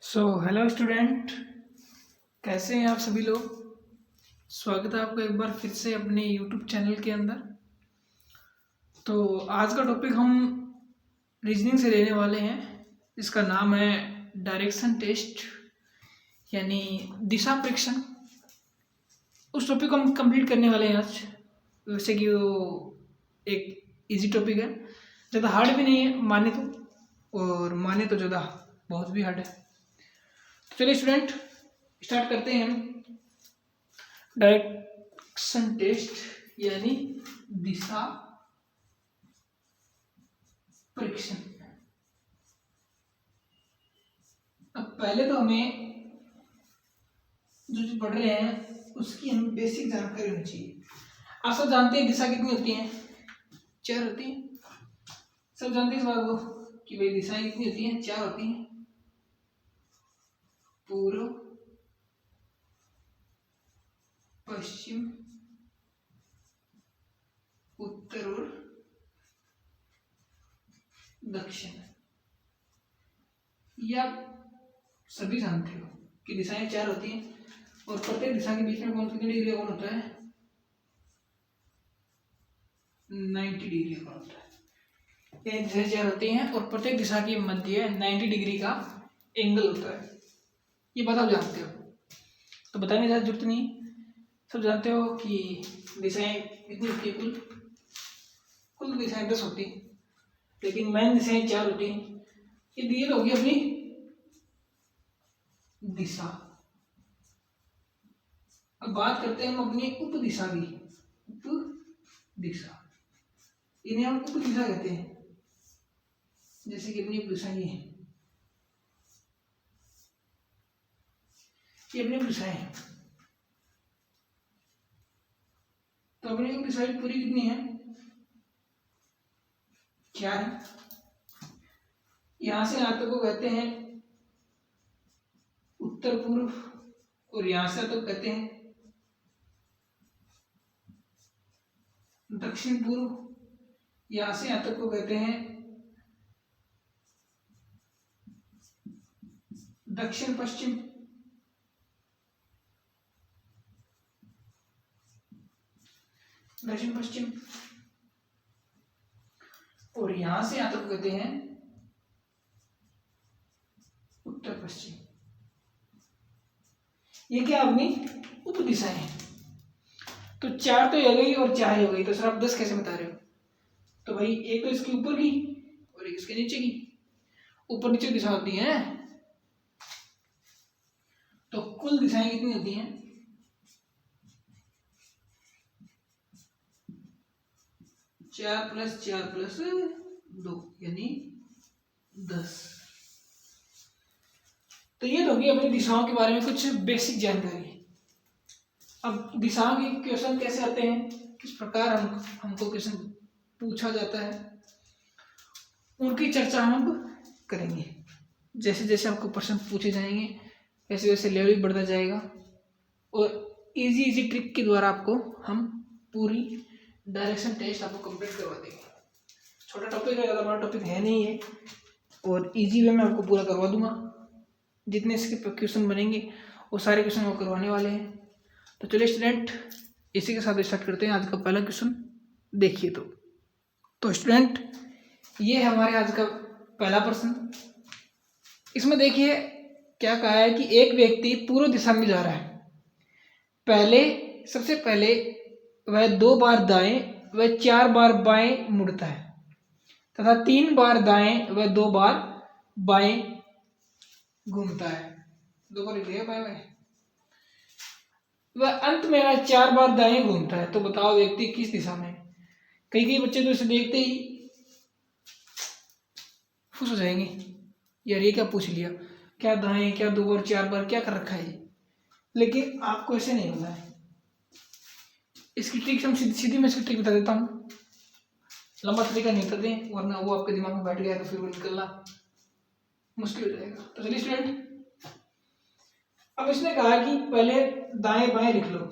Hello student, कैसे हैं आप सभी लोग। स्वागत है आपका एक बार फिर से अपने यूट्यूब चैनल के अंदर। तो आज का टॉपिक हम रीजनिंग से लेने वाले हैं। इसका नाम है डायरेक्शन टेस्ट, यानी दिशा परीक्षण। उस टॉपिक को हम कंप्लीट करने वाले हैं आज। वैसे कि वो एक इजी टॉपिक है, ज़्यादा हार्ड भी नहीं है माने तो, और माने तो ज़्यादा बहुत भी हार्ड है। तो चलिए स्टूडेंट, स्टार्ट करते हैं हम डायरेक्शन टेस्ट यानी दिशा परीक्षण। अब पहले तो हमें जो जो पढ़ रहे हैं उसकी हम बेसिक जानकारी होनी चाहिए। आप सब जानते हैं दिशा कितनी होती है? 4 होती है। सब जानते हैं इस बात को कि भाई दिशाएं कितनी होती हैं? 4 होती हैं, पूर्व, पश्चिम, उत्तर और दक्षिण। ये आप सभी जानते हो कि दिशाएं 4 होती हैं, और प्रत्येक दिशा के बीच में कौन कितनी डिग्री का कोण होता है? 90 डिग्री का होता है। ये दिशाएं 4 होती हैं और प्रत्येक दिशा के मध्य 90 डिग्री का एंगल होता है। ये बात आप जानते हो, तो बताने की ज़्यादा जरूरत नहीं। सब जानते हो कि दिशाएं कितनी होती है? कुल दिशाएं 10 होती हैं, लेकिन मेन दिशाएं 4 होती हैं। ये दिए तो होगी अपनी दिशा। अब बात करते हैं हम अपनी उप दिशा की। उप दिशा, इन्हें हम उप दिशा कहते हैं। जैसे कि अपनी उप दिशा ये है, ये अपनी उप दिशा है। तो अपनी उप दिशा पूरी कितनी है? 4 है। यहां से यहां तक को कहते हैं उत्तर पूर्व, और यहां से तक कहते हैं दक्षिण पूर्व। यहां से यहां तक को कहते हैं दक्षिण पश्चिम। दक्षिण पश्चिम, और यहां से यहां तक कहते हैं उत्तर पश्चिम। ये क्या अपनी उप दिशा है। तो 4 तो हो गई और 4 हो गई, तो सर आप 10 कैसे बता रहे हो? तो भाई एक तो इसके ऊपर की और एक इसके नीचे की। ऊपर नीचे दिशा होती है, तो कुल दिशाएं कितनी होती हैं? 4 + 4 + 2 यानी 10। तो ये होगी अपनी दिशाओं के बारे में कुछ बेसिक जानकारी। अब दिशाओं के क्वेश्चन कैसे आते हैं, किस प्रकार हमको क्वेश्चन पूछा जाता है, उनकी चर्चा हम करेंगे। जैसे जैसे आपको प्रश्न पूछे जाएंगे वैसे वैसे लेवल बढ़ता जाएगा, और इजी इजी ट्रिक के द्वारा आपको हम पूरी डायरेक्शन टेस्ट आपको कंप्लीट करवा देंगे। छोटा टॉपिक है, ज़्यादा बड़ा टॉपिक है नहीं है, और इजी वे में आपको पूरा करवा दूंगा। जितने इसके क्वेश्चन बनेंगे वो सारे क्वेश्चन वो करवाने वाले हैं। तो चलिए स्टूडेंट, इसी के साथ स्टार्ट करते हैं आज का पहला क्वेश्चन। देखिए तो स्टूडेंट, ये है हमारे आज का पहला प्रश्न। इसमें देखिए क्या कहा है कि एक व्यक्ति पूर्व दिशा में जा रहा है। सबसे पहले वह 2 बार दाएं व 4 बार बाएं मुड़ता है, तथा 3 बार दाएं व 2 बार बाएं घूमता है। 2 बार लिया बाएं बाएं। वह अंत में वह 4 बार दाएं घूमता है। तो बताओ व्यक्ति किस दिशा में? कई बच्चे तो इसे देखते ही खुश हो जाएंगे, यार ये क्या पूछ लिया, क्या दाएं, क्या 2 बार 4 बार, क्या कर रखा है। लेकिन आपको ऐसे नहीं होना है। इसकी ट्रिक हम सीधी मैं इसकी ट्रिक बता देता हूँ। लंबा तरीका नहीं बता दें, वरना वो आपके दिमाग में बैठ गया तो फिर वो निकलना मुश्किल हो जाएगा। तो चलिए स्टूडेंट, अब इसने कहा कि पहले दाएं बाएं लिख लो।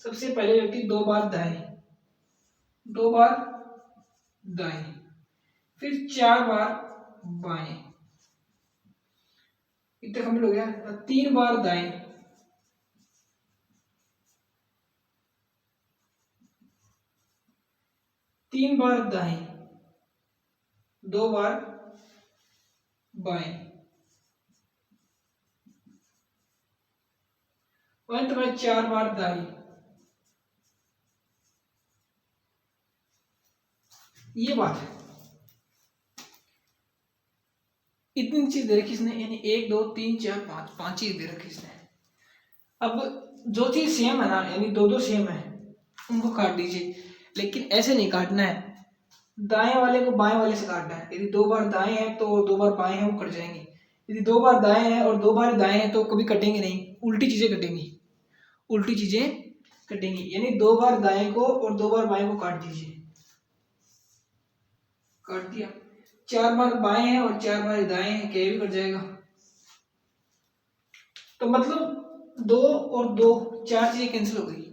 सबसे पहले व्यक्ति 2 बार दाएं, 2 बार दाएं, फिर 4 बार बाएं। इतने कंप्लीट हो गया। 3 बार दाएं, 3 बार दाएं, 2 बार बाएं, अंत में 4 बार दाएं। ये बात है, इतनी चीज दे रखी इसने, यानी 1 2 3 4 5, 5 चीज दे रखी इसने। अब जो चीज सेम है ना, यानी दो दो सेम है, उनको काट दीजिए, लेकिन ऐसे नहीं काटना है, दाएं वाले को बाएं वाले से काटना है। यदि 2 बार दाएं है तो 2 बार बाएं है, वो कट जाएंगे। यदि 2 बार दाएं है और 2 बार दाएं है तो कभी कटेंगे नहीं, उल्टी चीजें कटेंगी, उल्टी चीजें कटेंगी। यानी 2 बार दाएं को और 2 बार बाएं को काट दीजिए, काट दिया। 4 बार बाएं है और 4 बार दाएं है, क्या भी कट जाएगा। तो मतलब 2 और 2, 4 चीजें कैंसिल हो गई।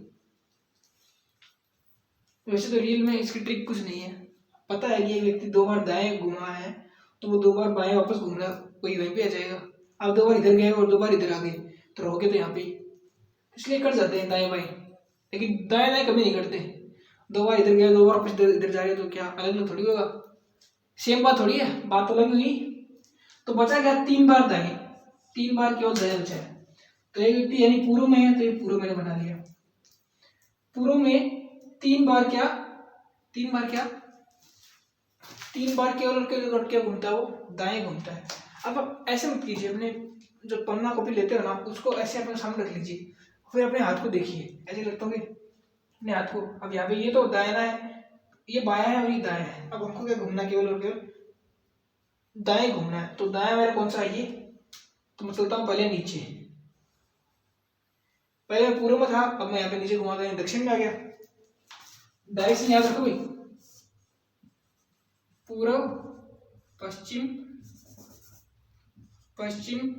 वैसे तो रियल में इसकी ट्रिक कुछ नहीं है, पता है कि एक व्यक्ति 2 बार दाएं घुमा है तो वो 2 बार बाएं वापस घूम रहा, वही वहीं पे आ जाएगा। आप 2 बार इधर गए और 2 बार इधर आ गए तो रहोगे तो यहाँ पे, इसलिए कट जाते हैं दाएं बाएं। लेकिन दाएं दाएं कभी नहीं करते, 2 बार इधर गए 2 बार वापस इधर जा रहे तो क्या अलग अलग थोड़ी होगा, सेम बात थोड़ी है, बात अलग हुई। तो बचा क्या, 3 बार दाएं, 3 बार केवल दाएं बचा है। तो एक व्यक्ति यानी पूर्व में है तो ये पूर्व मैंने बना लिया, पूर्व में 3 बार क्या, 3 बार क्या, 3 बार केवल क्या घूमता है, वो दाएं घूमता है। अब आप ऐसे मत कीजिए, अपने जो पन्ना कॉपी लेते हो ना उसको ऐसे अपने सामने रख लीजिए, फिर अपने हाथ को देखिए, ऐसे रखोगे अपने हाथ को। अब यहाँ पे ये तो दायां है, ये बायां है और ये दाएं है। अब हमको क्या घूमना, केवल और केवल दाएं घूमना है। तो दाएं मेरा कौन सा है ये, तो मैं चलता हूँ पहले नीचे, पहले मैं पूर्व में था, अब मैं यहाँ पे नीचे घुमाता हूँ, दक्षिण में आ गया। डायरेक्शन याद रखो भाई, पूर्व पश्चिम, पश्चिम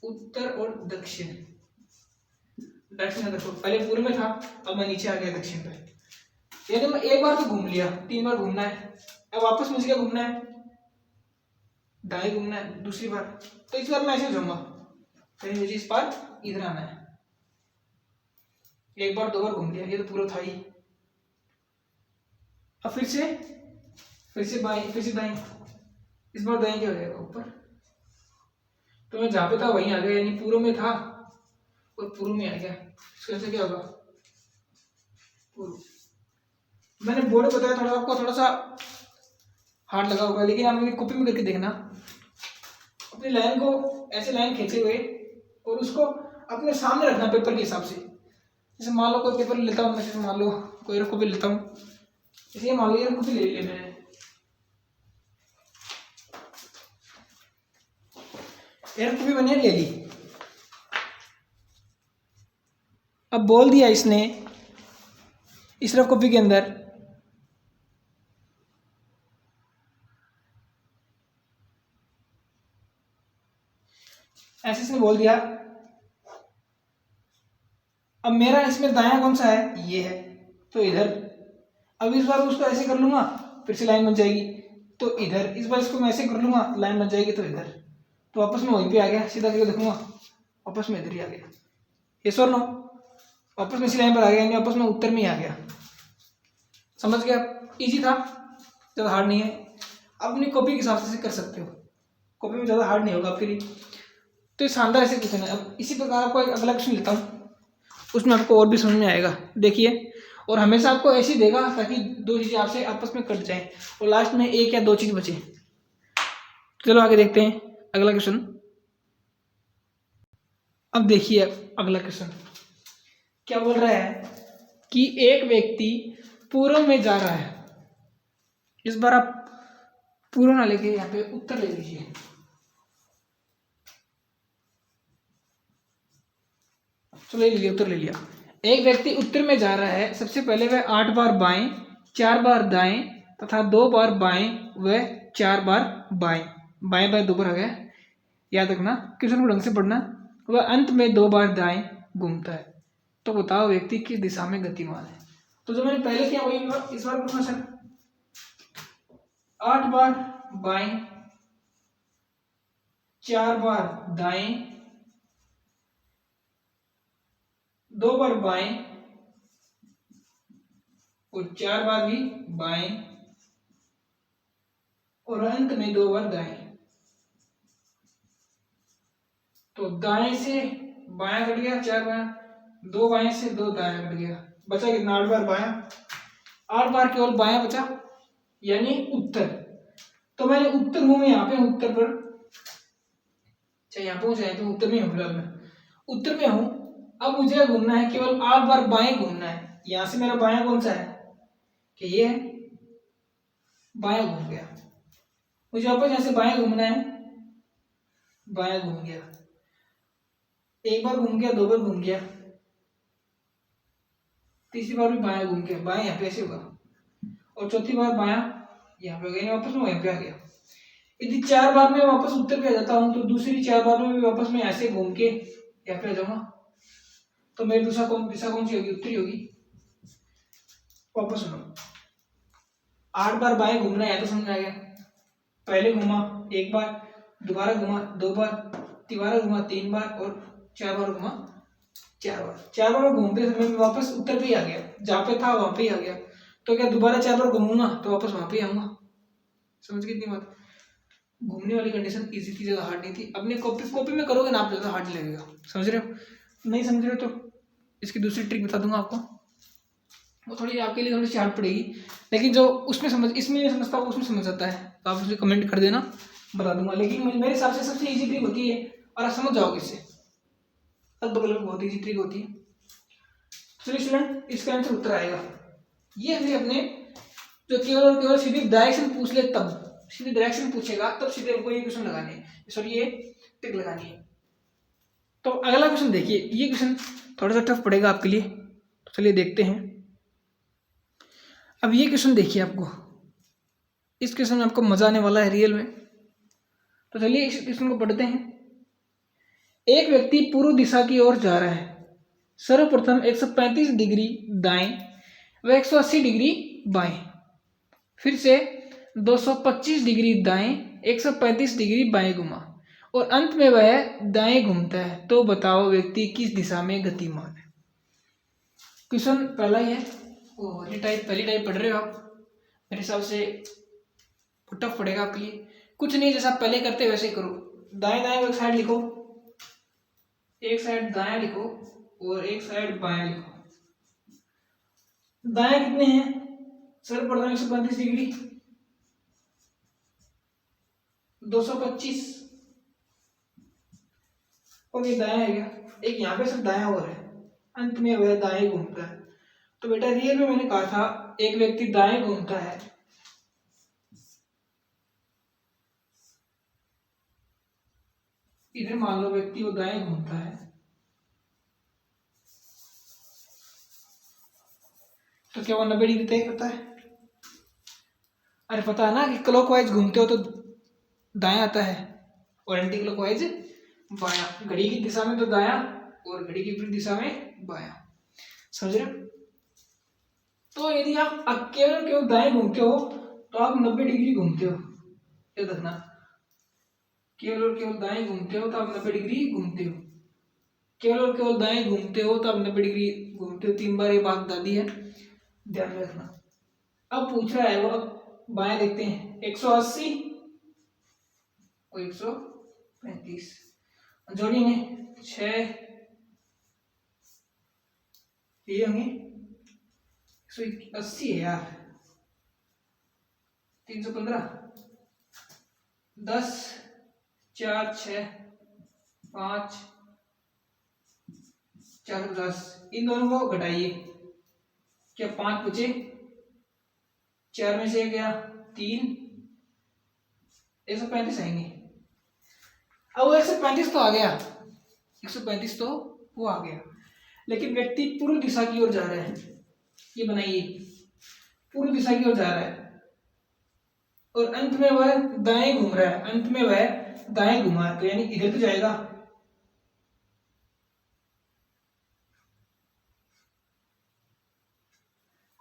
उत्तर और दक्षिण, डायरेक्शन याद रखो। पहले पूर्व में था, अब मैं नीचे आ गया दक्षिण पे। यानी मैं एक बार तो घूम लिया, 3 बार घूमना है। अब वापस मुझे क्या घूमना है, दाएं घूमना है दूसरी बार। तो इस बार मैं ऐसे जाऊंगा, फिर मुझे इस बार इधर आना है। एक बार 2 बार घूम लिया, ये तो पूरा था ही। अब फिर से बाएं, फिर से दाएं, इस बार दाएं क्या हो जाएगा, ऊपर। तो मैं जहां पे था वहीं आ गया, यानी पूर्व में था और पूर्व में आ गया। इसका अर्थ क्या होगा, पूर्व। मैंने बोर्ड बताया थोड़ा, आपको थोड़ा सा हार्ड लगा होगा, लेकिन आप मेरी कॉपी में करके देखना। अपनी लाइन को ऐसे लाइन खींचे हुए और उसको अपने सामने रखना पेपर के हिसाब से। जैसे मान लो कोई पेपर लेता हूँ मैं, जैसे मान लो कोई कॉपी लेता हूँ, इसलिए मान लो ये कॉपी ले लिया मैंने, एयर कॉपी मैंने ले ली। अब बोल दिया इसने इस रफ कॉपी के अंदर ऐसे इसने बोल दिया। अब मेरा इसमें दायां कौन सा है, ये है, तो इधर। अब इस बार उसको ऐसे कर लूंगा, फिर से लाइन बन जाएगी, तो इधर। इस बार इसको मैं ऐसे कर लूंगा, लाइन बन जाएगी, तो इधर। तो वापस में वहीं पे आ गया, सीधा करके देखूंगा, वापस में इधर ही आ गया। यस और नो, वापस में इसी लाइन पर आ गया, यानी वापस में उत्तर में ही आ गया। समझ गया, इजी था, ज़्यादा हार्ड नहीं है। अब अपनी कॉपी के हिसाब से कर सकते हो, कॉपी में ज़्यादा हार्ड नहीं होगा आपके लिए। तो ये शानदार ऐसे क्वेश्चन है। अब इसी प्रकार आपको एक अगला क्वेश्चन लेता हूँ, उसमें आपको और भी समझ में आएगा। देखिए, और हमेशा आपको ऐसे ही देगा ताकि 2 चीज़ें आपसे आपस में कट जाएं और लास्ट में 1 या 2 चीज़ बचे। चलो आगे देखते हैं अगला क्वेश्चन। अब देखिए अगला क्वेश्चन क्या बोल रहा है कि एक व्यक्ति पूर्व में जा रहा है। इस बार आप पूर्व ना लेके यहाँ पे उत्तर ले लीजिए। चलो ले लिया, उत्तर ले लिया। एक व्यक्ति उत्तर में जा रहा है, सबसे पहले वह 8 बार बाएं, 4 बार दाएं तथा 2 बार बाएं व 4 बार बाएं, बाएं बाएं 2 बार आ गया, याद रखना, क्वेश्चन को ढंग से पढ़ना। वह अंत में 2 बार दाएं घूमता है, तो बताओ व्यक्ति किस दिशा में गतिमान है। तो जो मैंने पहले किया वही इस बार करूंगा सर। 8 बार बाएं, 4 बार दाएं, 2 बार बाएं और 4 बार भी बाएं और अंत में 2 बार दाएं। तो दाएं से बायां कट गया, 4 बायां, 2 बाएं से 2 दायां कट गया, बचा कितना? 8 बार बायां, 8 बार केवल बायां बचा, यानी उत्तर। तो मैंने उत्तर हूं, मैं यहाँ पे उत्तर पर, चाहे यहाँ पे चाहे तो उत्तर में हूँ, फिलहाल मैं उत्तर में हूँ। अब मुझे घूमना है, केवल 8 बार बाएं घूमना है। यहाँ से मेरा बायां कौन सा है कि ये है, बायां घूम गया। मुझे वापस यहाँ से बायां घूमना है, बायां घूम गया, एक बार घूम गया, 2 बार घूम गया, तीसरी बार भी बायां घूम गया, बायां यहाँ पे ऐसे होगा, और चौथी बार बायां यहाँ पे हो गया, वापस मैं यहाँ पे आ गया। यदि 4 बार में वापस उत्तर पे आ जाता हूँ तो दूसरी 4 बार में भी वापस मैं ऐसे घूम के यहाँ पे आ जाऊंगा, तो मेरी दिशा कौन सी होगी? उत्तरी होगी। वापस सुनो, 8 बार बाएं घूमना है तो समझ आ गया। पहले घूमा 1 बार, दोबारा घुमा 2 बार, तिबारा घुमा 3 बार और 4 बार घुमा 4 बार। 4 बार घूमते समय मैं वापस उत्तर पे ही आ गया, जहाँ पे था वहां पे ही आ गया। तो क्या दोबारा 4 बार घूमूंगा तो वापस वहां पे ही आऊंगा। समझ कितनी बात? घूमने वाली कंडीशन इजी थी, ज्यादा हार्ड नहीं थी। अपने कॉपी में करोगे ना आप, ज्यादा हार्ड लगेगा। समझ रहे हो? नहीं समझ रहे हो तो इसकी दूसरी ट्रिक बता दूंगा आपको, वो थोड़ी आपके लिए थोड़ी हार्ड पड़ेगी, लेकिन जो उसमें समझ, इसमें नहीं समझता उसमें समझ आता है, तो आप उसे कमेंट कर देना, बता दूंगा। लेकिन मेरे हिसाब से सबसे इजी ट्रिक होती है और आप समझ जाओगे इससे, अगल बगल बहुत इजी ट्रिक होती है। चलिए स्टूडेंट, इसका आंसर उत्तर आएगा ये है अपने, जो केवल और केवल सीधी डायरेक्शन पूछ ले, तब सीधी डायरेक्शन पूछेगा तब सीधे हमको ये क्वेश्चन लगाने हैं, सॉरी ये ट्रिक लगानी है। तो अगला क्वेश्चन देखिए, ये क्वेश्चन थोड़ा सा टफ पड़ेगा आपके लिए, तो चलिए देखते हैं। अब ये क्वेश्चन देखिए, आपको इस क्वेश्चन में आपको मजा आने वाला है रियल में। तो चलिए इस क्वेश्चन को पढ़ते हैं। एक व्यक्ति पूर्व दिशा की ओर जा रहा है। सर्वप्रथम 135 डिग्री दाएं व 180 डिग्री बाएं, फिर से 225 डिग्री दाएं, 135 डिग्री बाएं घुमा और अंत में वह दाएं घूमता है। तो बताओ व्यक्ति किस दिशा में गतिमान है। क्वेश्चन पहला ही है, पहली टाइप पढ़ रहे हो आप, मेरे हिसाब से टफ पड़ेगा आपके लिए। कुछ नहीं, जैसा पहले करते वैसे ही करो। दाएं दाएं एक साइड लिखो, एक साइड दायां लिखो और एक साइड बायां लिखो। दायां कितने हैं? सर्वप्रथम 135 डिग्री, 225 और ये दायां है क्या? एक यहाँ पे सिर्फ दायां और है, अंत में वह दाएं घूमता है। तो बेटा रियल में मैंने कहा था एक व्यक्ति दाएं घूमता है, इधर मान लो व्यक्ति वो दाएं घूमता है, तो क्या वो 90 डिग्री तय करता है? अरे पता है ना कि क्लॉकवाइज घूमते हो तो दायां आता है और एंटी क्लॉकवाइज बायां। घड़ी की दिशा में तो दायां और घड़ी की विपरीत दिशा में बायां। समझ रहे? तो यदि आप केवल केवल दाएं घूमते हो तो आप 90 डिग्री घूमते हो, याद रखना। केवल और केवल दाएं घूमते हो तो आप 90 डिग्री घूमते हो, केवल और केवल दाएं घूमते हो तो आप 90 डिग्री घूमते हो। 3 बार ये बात बता दी है, ध्यान में रखना। अब पूछ रहा है वो, बाएं देखते हैं, 180 और 135 जोड़ी में 6 ये होंगे 180 है यार, 315, 10 4 6 5 450, इन दोनों को घटाइए, क्या 5 बचे? 4 में से गया 3, 135 आएंगे। अब 135 तो आ गया, 135 तो वो आ गया, लेकिन व्यक्ति पूर्व दिशा की ओर जा रहा है। ये बनाइए, पूर्व दिशा की ओर जा रहा है और अंत में वह दाएं घूम रहा है, अंत में वह दाएं घुमा है, तो यानी इधर तो जाएगा।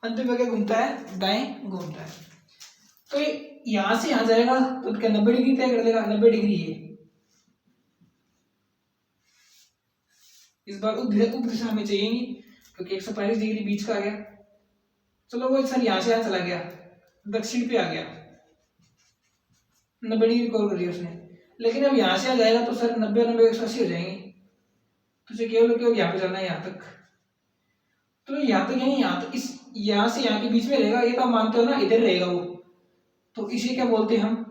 अंत में क्या घूमता है? दाएं घूमता है। तो यहां से यहां जाएगा तो क्या 90 डिग्री तय कर देगा? 90 डिग्री है, इस बार उप दिशा में चाहिए नहीं, क्योंकि 135 डिग्री बीच का आ गया। चलो वो सर यहाँ से यहाँ चला गया, दक्षिण पे आ गया, 90 डिग्री कॉल कर लिया उसने। लेकिन अब यहाँ से आ जाएगा तो सर 90 और 90 180 हो जाएंगे, तो उसे केवल यहाँ पे जाना है, यहाँ तक। तो यहाँ तक यही, यहाँ तक, इस यहाँ से यहाँ के बीच में रहेगा, ये तो आप मानते हो ना, इधर रहेगा वो, तो इसे क्या बोलते हैं हम,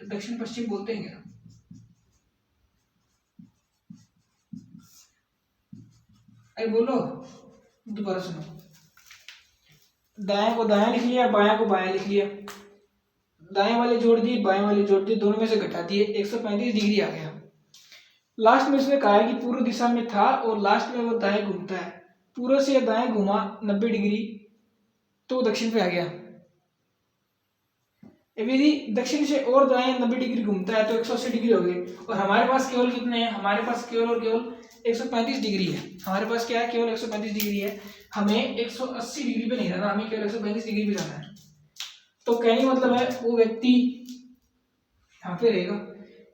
दक्षिण पश्चिम बोलते हैं क्या? अरे बोलो, दोबारा सुनो। दाएं को दाएं लिख लिया, बायां को बायां लिख लिया, दाएं वाले जोड़ दिए, बाएं वाले जोड़ दिए, दोनों में से घटा दिए, 135 डिग्री आ गया। लास्ट में उसने कहा है कि पूर्व दिशा में था और लास्ट में वो दाएं घूमता है, पूर्व से दाएं घुमा 90 डिग्री तो वो दक्षिण पे आ गया। यदि दक्षिण से और दाएं 90 डिग्री घूमता है तो 180 डिग्री हो गई, और हमारे पास केवल कितने हैं, हमारे पास केवल और केवल 135 डिग्री है। हमारे पास क्या है, केवल 135 डिग्री है, हमें 180 डिग्री पे नहीं रहना, हमें केवल 135 डिग्री पे जाना है। तो कहने का मतलब है वो व्यक्ति यहाँ पे रहेगा,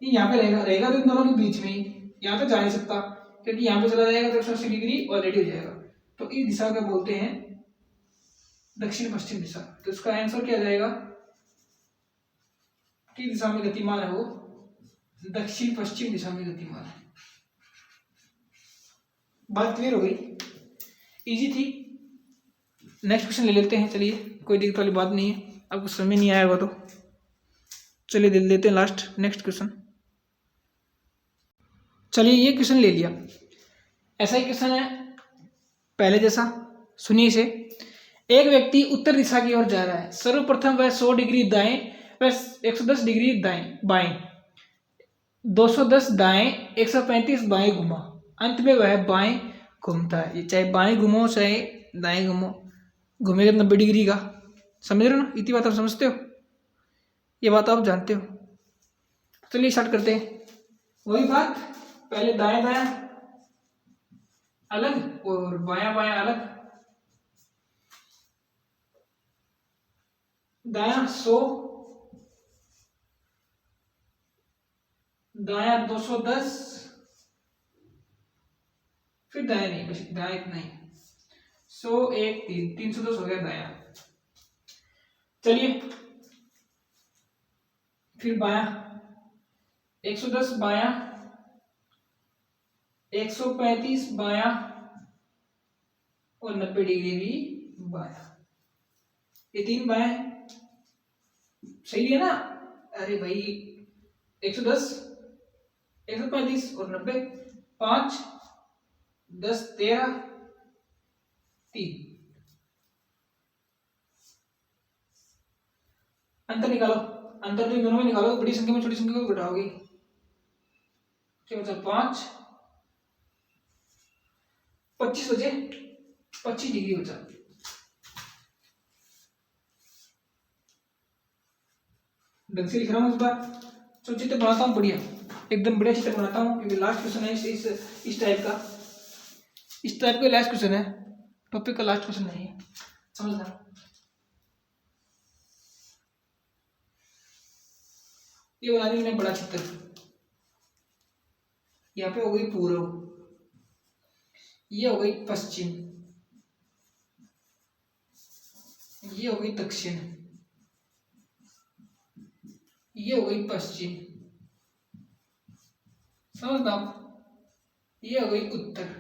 ये यहाँ पे रहेगा तो इन दोनों के बीच में ही, यहाँ पे जा नहीं सकता, क्योंकि यहाँ पे चला जाएगा तो 180 डिग्री ऑलरेडी हो जाएगा। तो इस दिशा को बोलते हैं दक्षिण पश्चिम दिशा। तो इसका आंसर क्या जाएगा, किस दिशा में गतिमान है वो, दक्षिण पश्चिम दिशा में गतिमान है। बात क्लियर हो गई, इजी थी। नेक्स्ट क्वेश्चन ले लेते हैं, चलिए, कोई दिक्कत वाली बात नहीं है, आपको समझ नहीं आएगा तो चलिए दे लेते हैं लास्ट नेक्स्ट क्वेश्चन। चलिए ये क्वेश्चन ले लिया, ऐसा ही क्वेश्चन है पहले जैसा, सुनिए इसे। एक व्यक्ति उत्तर दिशा की ओर जा रहा है, सर्वप्रथम वह 100 डिग्री दाएं, वह 110 डिग्री दाएं बाएं, 210 दाएं, 135 बाएं घुमा, अंत में वह बाएं घूमता है। ये चाहे बाएं घूमो चाहे दाएं घूमो, घूमेगा 90 डिग्री का। समझ रहे हो ना, इतनी बात आप समझते हो, ये बात आप जानते हो। चलिए स्टार्ट करते हैं। वही बात, पहले दाएं दाएं अलग और बायां बायां अलग। दायां 100, दायां 210, फिर दायां नहीं, बस दायां इतना ही, 100 1 3 310 हो गया दायां। चलिए फिर बायां 110 बायां, 135 बायां और 90 डिग्री भी बायां, ये 3 बायां है, सही है ना। अरे भाई 110 135 और 90, 5 10 13 3, अंतर निकालो, अंतर तो इन दोनों में निकालो, बड़ी संख्या में छोटी संख्या को घटाओगे, क्या बचा 5 25 बचे, 25 डिग्री बचा। ढंग से लिख रहा हूँ इस बार, तो चित्र बनाता हूँ बढ़िया, एकदम बढ़िया चित्र बनाता हूँ, क्योंकि लास्ट क्वेश्चन है इस टाइप का, इस टाइप का लास्ट क्वेश्चन है, टॉपिक का लास्ट क्वेश्चन नहीं है, समझना। ये बना दी मैंने बड़ा चित्र, यहाँ पे हो गई पूर्व, ये हो गई पश्चिम, ये हो गई दक्षिण, ये हो गई पश्चिम, समझना, ये हो गई उत्तर,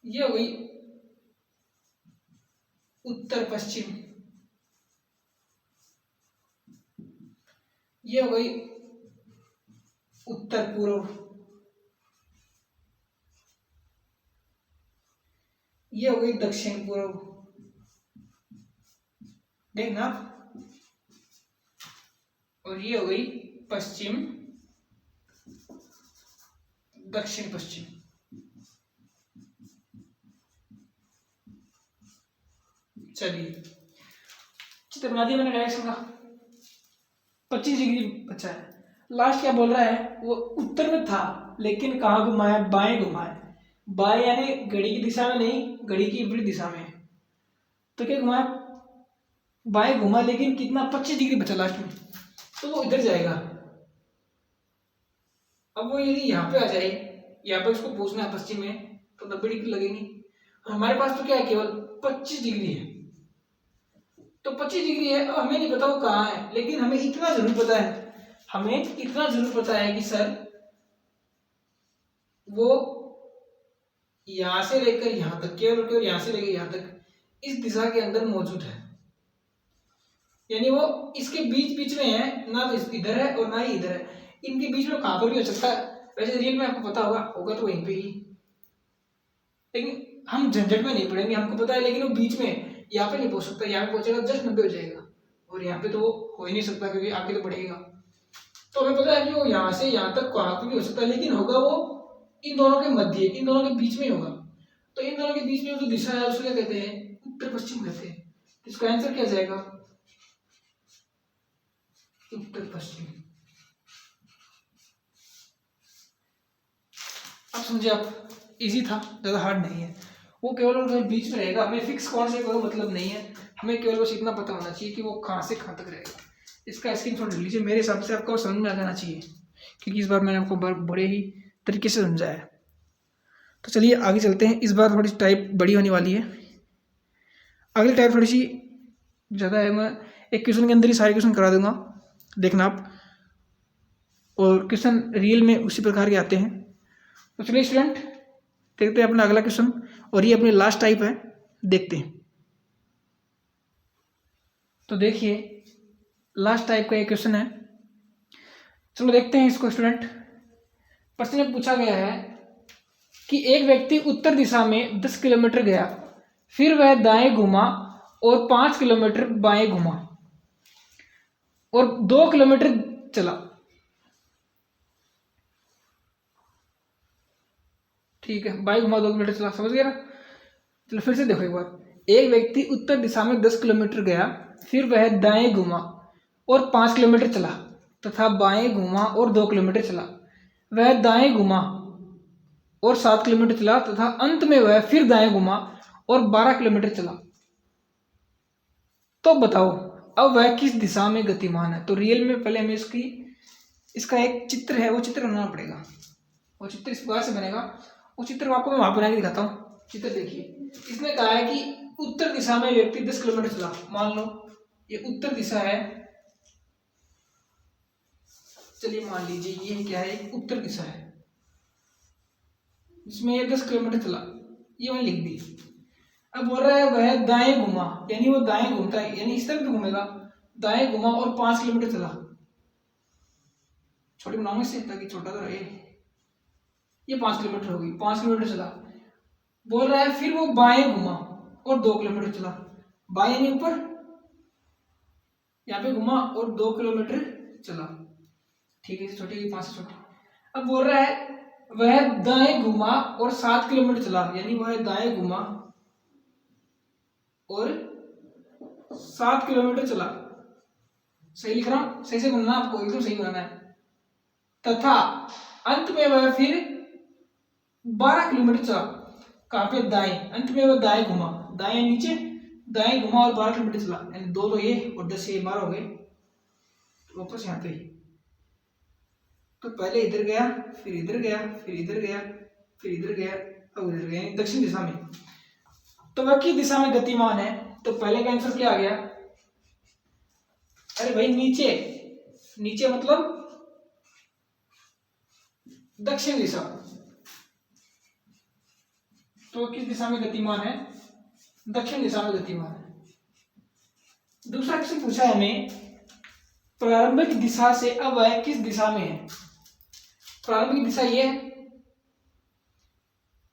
ये हो गई उत्तर पश्चिम, ये हो गई उत्तर पूर्व, ये हो गई दक्षिण पूर्व, देखना, और ये हो गई पश्चिम दक्षिण पश्चिम। चलिए चित्र बना दिया मैंने डायरेक्शन का, 25 डिग्री बचा है। लास्ट क्या बोल रहा है, वो उत्तर में था लेकिन कहाँ घुमाया, बाएं घुमाया, बाएं यानी घड़ी की दिशा में नहीं, घड़ी की विपरीत दिशा में। तो क्या घुमाया, बाएं घुमा, लेकिन कितना 25 डिग्री बचा लास्ट में, तो वो इधर जाएगा। अब वो यदि यहाँ पे आ जाए, यहाँ पे उसको पूछना है पश्चिम में, तो 90 डिग्री लगेगी। हमारे पास तो क्या है, केवल 25 डिग्री है, तो 25 डिग्री है। अब हमें नहीं पता वो कहाँ है, लेकिन हमें इतना जरूर पता है, हमें इतना जरूर पता है कि सर वो यहां से लेकर यहां तक, केवल यहां से लेकर यहां तक इस दिशा के अंदर मौजूद है, यानी वो इसके बीच बीच में है, ना तो इधर है और ना ही इधर है, इनके बीच में कहां पर भी हो सकता है। वैसे रियल में आपको पता होगा तो वहीं पे ही, लेकिन हम झंझट में नहीं पड़ेंगे, हमको पता है। लेकिन वो बीच में यहाँ पे नहीं पहुंच सकता, यहाँ पे पहुंचेगा जस्ट 90 हो जाएगा, और यहाँ पे तो वो हो ही नहीं सकता क्योंकि आगे तो बढ़ेगा। तो हमें पता है कि वो यहाँ से यहाँ तक कहां पर भी हो सकता है, लेकिन होगा वो इन दोनों के मध्य, इन दोनों के बीच में होगा। तो इन दोनों के बीच में जो दिशा है उसको क्या कहते हैं, उत्तर पश्चिम कहते हैं। इसका आंसर क्या जाएगा, उत्तर पश्चिम। अब समझे आप, इजी था, ज्यादा हार्ड नहीं है। वो केवल बीच में रहेगा, हमें फिक्स कौन से कोई मतलब नहीं है, हमें केवल बस इतना पता होना चाहिए कि वो कहाँ से कहाँ तक रहेगा। इसका स्क्रीनशॉट ले लीजिए, मेरे हिसाब से आपको समझ में आ जाना चाहिए, क्योंकि इस बार मैंने आपको बड़े ही तरीके से समझाया। तो चलिए आगे चलते हैं। इस बार थोड़ी टाइप बड़ी होने वाली है, अगली टाइप थोड़ी सी ज़्यादा है। मैं एक क्वेश्चन के अंदर ही सारे क्वेश्चन करा दूंगा, देखना आप, और क्वेश्चन रियल में उसी प्रकार के आते हैं। तो चलिए स्टूडेंट, देखते हैं अपना अगला क्वेश्चन, और ये अपनी लास्ट टाइप है, देखते हैं। तो देखिए लास्ट टाइप का एक क्वेश्चन है, चलो देखते हैं इसको स्टूडेंट। प्रश्न में पूछा गया है कि एक व्यक्ति उत्तर दिशा में 10 किलोमीटर गया, फिर वह दाएं घुमा और 5 किलोमीटर बाएं घुमा और 2 किलोमीटर चला। ठीक है, बाएं घुमा 2 किलोमीटर चला, समझ गया ना। चलो फिर से देखो एक बार। एक व्यक्ति उत्तर दिशा में 10 किलोमीटर गया, फिर वह दाएं घुमा और 5 किलोमीटर चला तथा बाएं घुमा और 2 किलोमीटर चला। वह दाएं घुमा और 7 किलोमीटर चला तथा अंत में वह फिर दाएं घुमा और 12 किलोमीटर चला। तो बताओ अब वह किस दिशा में गतिमान है। तो रियल में पहले हमें इसका एक चित्र है, वो चित्र बनाना पड़ेगा। वो चित्र इस प्रकार से बनेगा, वो चित्र आपको मैं वहां बना के दिखाता हूँ। चित्र देखिए, इसने कहा है कि उत्तर दिशा में व्यक्ति 10 किलोमीटर चला। मान लो ये उत्तर दिशा है, चलिए मान लीजिए ये क्या है, उत्तर दिशा है, जिसमें ये 10 किलोमीटर चला, ये मैंने लिख दी। अब बोल रहा है वह दाएं घुमा, यानी वो दाएं घूमता है, यानी इस तरफ भी घूमेगा, दाएं घुमा और 5 किलोमीटर चला। छोटी बनाऊंगा इससे ताकि छोटा तो रहे। ये 5 किलोमीटर होगी, 5 किलोमीटर चला। बोल रहा है फिर वो बाएं घुमा और 2 किलोमीटर चला। बाएं यानी ऊपर, यहाँ पे घुमा और 2 किलोमीटर चला। ठीक है, छोटी 5 से छोटी। अब बोल रहा है वह दाएं घुमा और 7 किलोमीटर चला, यानी वह दाएं घुमा और 7 किलोमीटर चला। सही लिख रहा हूं, सही से बनाना आपको, एकदम सही बनाना है। तथा अंत में वह फिर 12 किलोमीटर चला। कहां पे, दाएं, अंत में वह दाएं घुमा, दाएं नीचे, दाएं घुमा और 12 किलोमीटर चला, यानी 2 तो ये और 10 ये 12 हो गए, तो वापस यहाँ पे। तो पहले इधर गया, फिर इधर गया, फिर इधर गया, फिर इधर गया, अब इधर गया, दक्षिण दिशा में। तो वह किस दिशा में गतिमान है। तो पहले का आंसर क्या आ गया, अरे भाई नीचे, नीचे मतलब दक्षिण दिशा। तो किस दिशा में गतिमान है, दक्षिण दिशा में गतिमान है। दूसरा क्वेश्चन पूछा है हमें, प्रारंभिक दिशा से अब वह किस दिशा में है। प्रारंभिक दिशा ये है,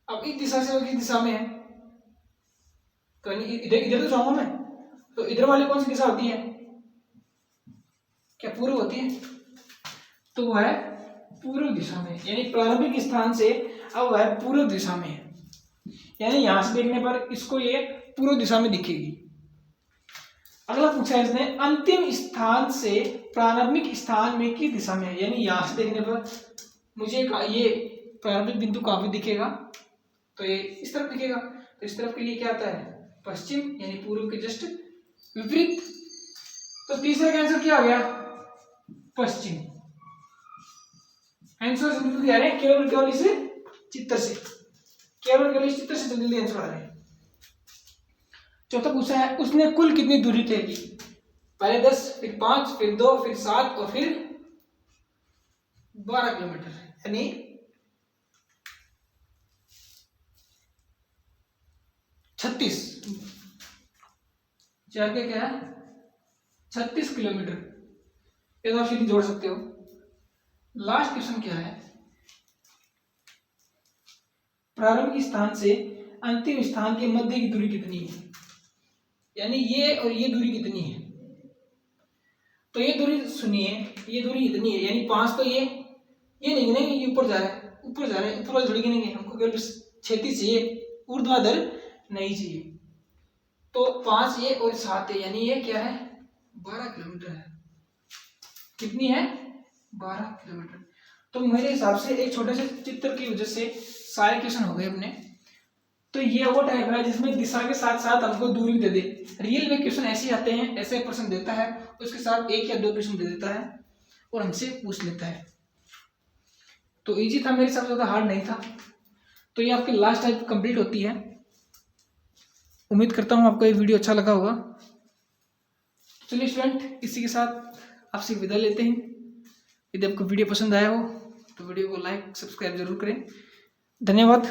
अब इस दिशा से वो किस दिशा में है। तो इधर इधर तो जाऊंगा मैं, तो इधर वाली कौन सी दिशा होती है, क्या पूर्व होती है। तो वह पूर्व दिशा में, यानी प्रारंभिक स्थान से अब वह पूर्व दिशा में है, यानी यहां से देखने पर इसको ये पूर्व दिशा में दिखेगी। अगला पूछा है इसने, अंतिम स्थान से प्रारंभिक स्थान में किस दिशा में है, यानी यहां से देखने पर मुझे ये प्रारंभिक बिंदु कहां पे दिखेगा, तो ये इस तरफ दिखेगा। तो इस तरफ के लिए क्या आता है, पश्चिम यानी पूर्व के जस्ट विपरीत। तो तीसरे का आंसर क्या हो गया? पश्चिम। आंसर जल्दी आ रहे हैं केवल इस चित्र से, केवल इस चित्र से जल्दी आंसर आ रहे हैं। चौथा पूछा है उसने कुल कितनी दूरी तय की? पहले 10, फिर 5, फिर 2, फिर 7 और फिर 12 किलोमीटर, यानी 36। चार के क्या है? 36 किलोमीटर। ये तो आप सीधी जोड़ सकते हो। लास्ट क्वेश्चन क्या है? प्रारंभिक स्थान से अंतिम स्थान के मध्य की दूरी कितनी है? यानी ये और ये दूरी कितनी है? तो ये दूरी सुनिए, ये दूरी इतनी है, यानी 5 तो ये नहीं गिनेंगे, ये ऊपर जा रहा है, ऊपर वाले थोड़ी गिनेंगे, हमको केवल क्षैतिज चाहिए, ऊर्ध्वाधर नहीं चाहिए। तो 5 ये और 7 है, यानी ये क्या है? 12 किलोमीटर है। कितनी है? 12 किलोमीटर। तो मेरे हिसाब से एक छोटे से चित्र की वजह से सारे क्वेश्चन हो गए अपने। तो ये वो टाइप है जिसमें दिशा के साथ साथ हमको दूरी दे दे। रियल में क्वेश्चन ऐसे आते हैं, ऐसे प्रश्न देता है, उसके साथ 1 या 2 क्वेश्चन दे देता है और हमसे पूछ लेता है। तो इजी था, मेरे हिसाब से ज़्यादा हार्ड नहीं था। तो ये आपकी लास्ट टाइप कंप्लीट होती है। उम्मीद करता हूँ आपको ये वीडियो अच्छा लगा होगा। चलिए स्टूडेंट, इसी के साथ आपसे विदा लेते हैं। यदि आपको वीडियो पसंद आया हो तो वीडियो को लाइक सब्सक्राइब जरूर करें। धन्यवाद।